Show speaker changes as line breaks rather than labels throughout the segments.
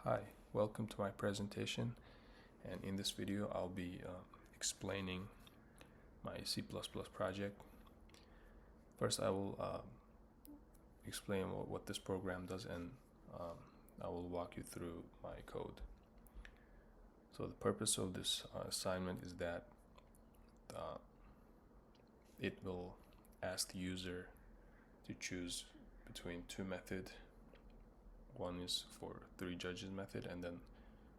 Hi, welcome to my presentation, and in this video I'll be explaining my C++ project. First I will explain what this program does, and I will walk you through my code. So the purpose of this assignment is that it will ask the user to choose between two methods. One is for 3 judges method, and then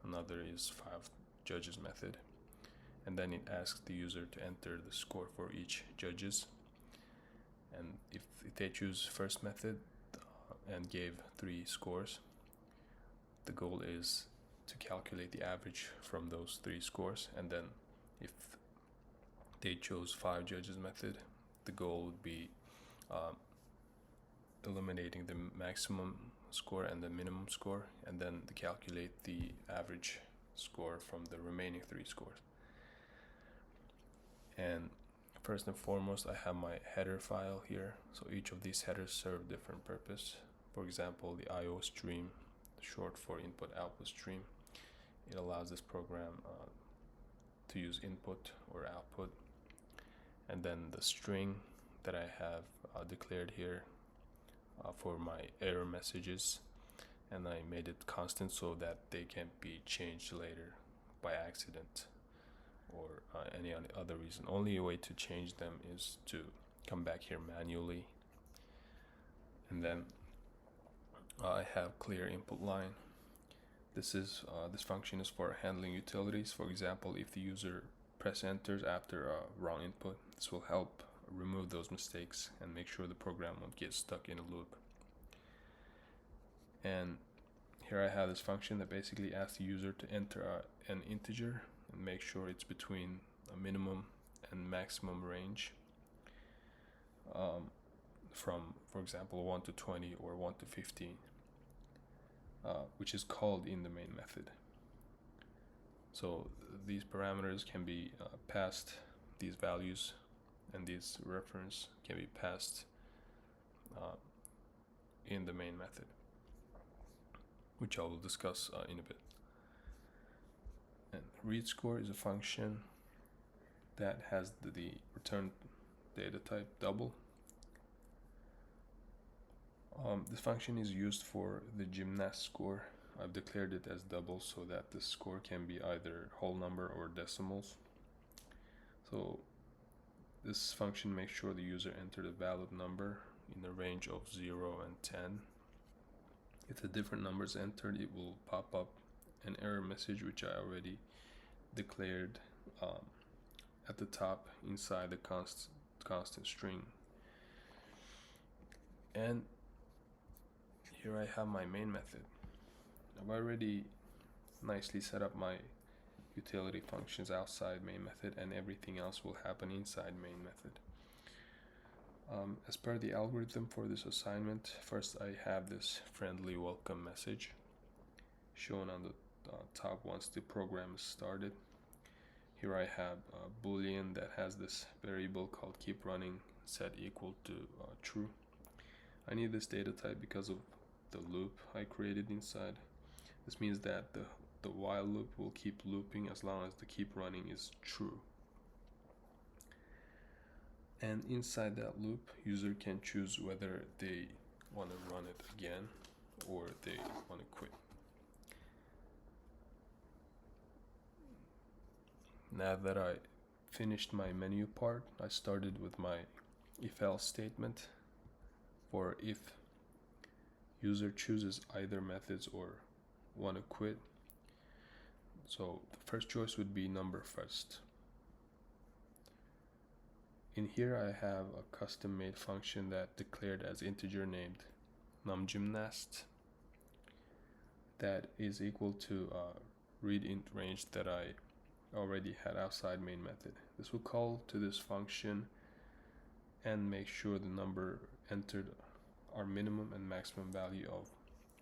another is 5 judges method, and then it asks the user to enter the score for each judges. And if they choose first method and gave 3 scores, the goal is to calculate the average from those 3 scores. And then if they chose 5 judges method, the goal would be eliminating the maximum score and the minimum score, and then to calculate the average score from the remaining 3 scores. And first and foremost, I have my header file here. So each of these headers serve different purpose. For example, the IO stream, short for input output stream, it allows this program to use input or output. And then the string that I have declared here for my error messages, and I made it constant so that they can't be changed later by accident or any other reason. Only way to change them is to come back here manually. And then I have clear input line. This function is for handling utilities. For example, if the user press enters after a wrong input, this will help remove those mistakes and make sure the program won't get stuck in a loop. And here I have this function that basically asks the user to enter an integer and make sure it's between a minimum and maximum range from, for example, 1 to 20 or 1 to 15, which is called in the main method. So these parameters can be passed, these values and these reference can be passed in the main method, which I will discuss in a bit. And read score is a function that has the return data type double. This function is used for the gymnast score. I've declared it as double so that the score can be either whole number or decimals. So this function makes sure the user entered a valid number in the range of 0 and 10. If the different numbers entered, it will pop up an error message, which I already declared at the top inside the constant string. And here I have my main method. I've already nicely set up my utility functions outside main method, and everything else will happen inside main method. As per the algorithm for this assignment, first I have this friendly welcome message shown on the top once the program is started. Here I have a boolean that has this variable called keep running set equal to true. I need this data type because of the loop I created inside. This means that the while loop will keep looping as long as the keep running is true. And inside that loop, user can choose whether they want to run it again or they want to quit. Now that I finished my menu part, I started with my if else statement for if user chooses either methods or want to quit. So the first choice would be number first. In here I have a custom made function that declared as integer named numGymnast that is equal to read int range that I already had outside main method. This will call to this function and make sure the number entered are minimum and maximum value of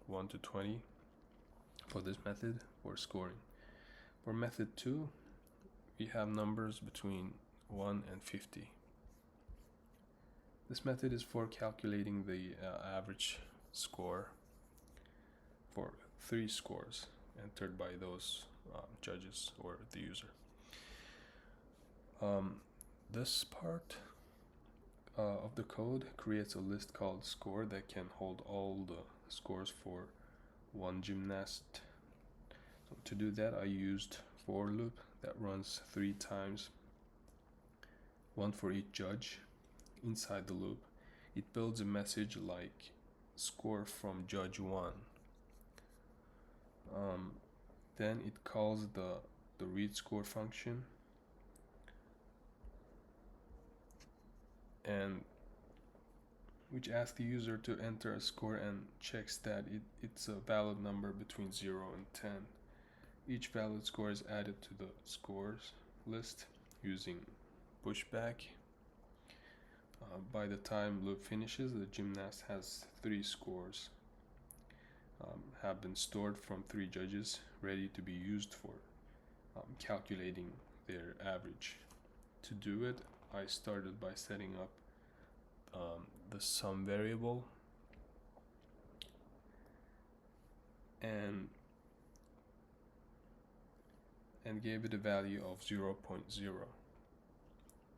1 to 20 for this method for scoring. For method 2, we have numbers between 1 and 50. This method is for calculating the average score for 3 scores entered by those judges or the user. This part of the code creates a list called score that can hold all the scores for one gymnast. So to do that, I used for loop that runs 3 times, one for each judge. Inside the loop, it builds a message like score from judge 1. Then it calls the read score function, and which asks the user to enter a score and checks that it's a valid number between 0 and 10. Each valid score is added to the scores list using pushback. By the time loop finishes, the gymnast has 3 scores have been stored from 3 judges, ready to be used for calculating their average. To do it, I started by setting up the sum variable and gave it a value of 0.0.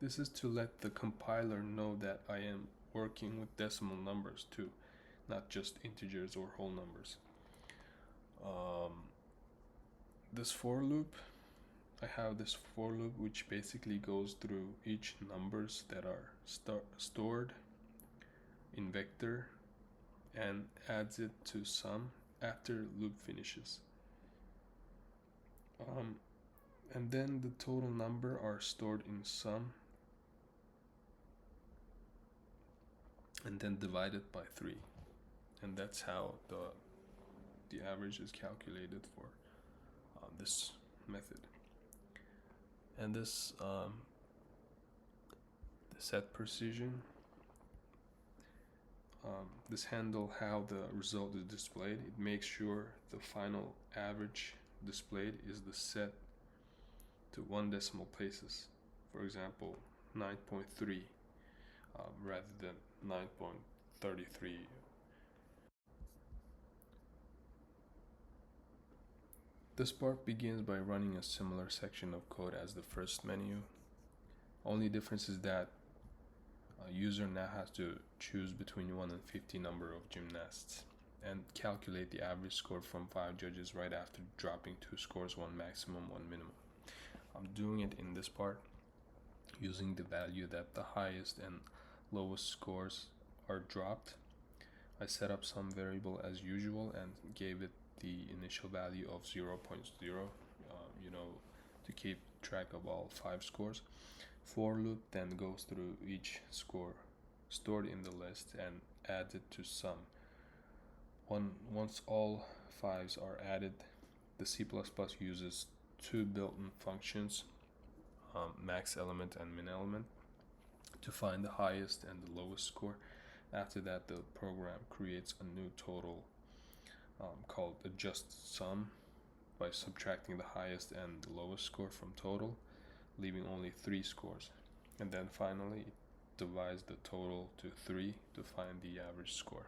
This is to let the compiler know that I am working with decimal numbers too, not just integers or whole numbers. This for loop, I have this for loop which basically goes through each numbers that are stored in vector and adds it to sum after loop finishes. And then the total number are stored in sum and then divided by 3, and that's how the average is calculated for this method. And this the set precision, this handle how the result is displayed. It makes sure the final average displayed is the set to 1 decimal places, for example 9.3 rather than 9.33. This part begins by running a similar section of code as the first menu. Only difference is that a user now has to choose between 1 and 50 number of gymnasts and calculate the average score from 5 judges right after dropping 2 scores, 1 maximum, 1 minimum. I'm doing it in this part using the value that the highest and lowest scores are dropped. I set up some variable as usual and gave it the initial value of 0.0, to keep track of all 5 scores. For loop then goes through each score stored in the list and adds it to sum. Once all 5s are added, the C++ uses 2 built-in functions, max element and min element, to find the highest and the lowest score. After that, the program creates a new total called adjust sum by subtracting the highest and the lowest score from total, leaving only 3 scores. And then finally, it divides the total to 3 to find the average score.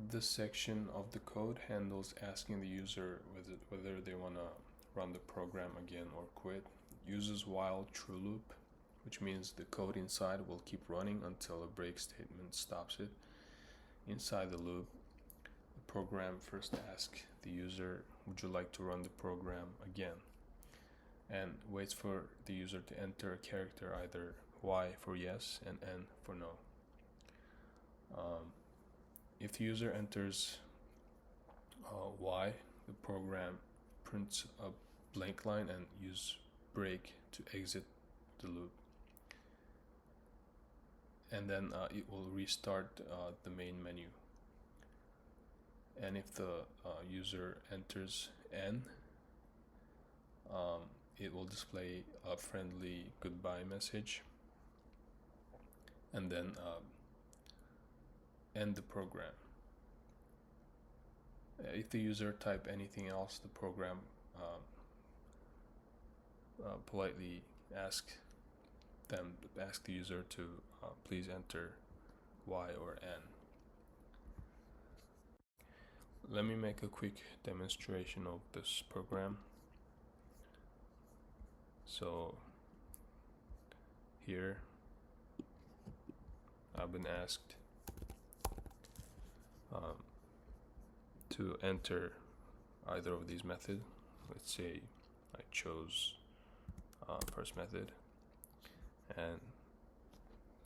This section of the code handles asking the user whether they want to run the program again or quit. It uses while true loop, which means the code inside will keep running until a break statement stops it. Inside the loop, the program first asks the user, would you like to run the program again? And waits for the user to enter a character, either Y for yes and N for no. If the user enters Y, the program prints a blank line and uses break to exit the loop. And then it will restart the main menu. And if the user enters N, it will display a friendly goodbye message and then end the program. If the user type anything else, the program politely ask the user to please enter Y or N. let me make a quick demonstration of this program. So here I've been asked to enter either of these methods. Let's say I chose first method, and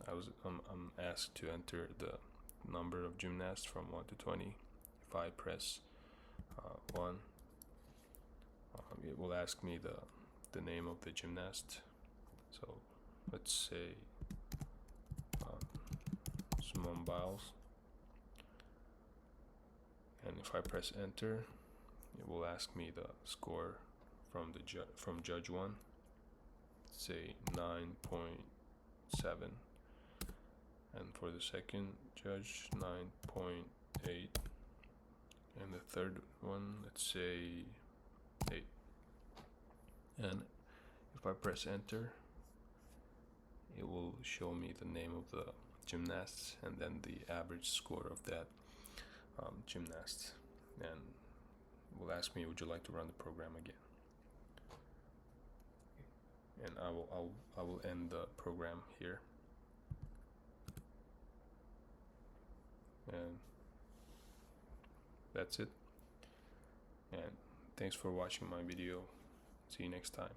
I'm asked to enter the number of gymnasts from 1 to 20. If I press 1, it will ask me the name of the gymnast. So let's say Simone Biles, and if I press enter, it will ask me the score from judge 1, say 9.7, and for the second judge 9.8, and the third one, let's say 8. And if I press enter, it will show me the name of the gymnasts and then the average score of that gymnast, and will ask me, would you like to run the program again? And I will end the program here. And that's it. And thanks for watching my video. See you next time.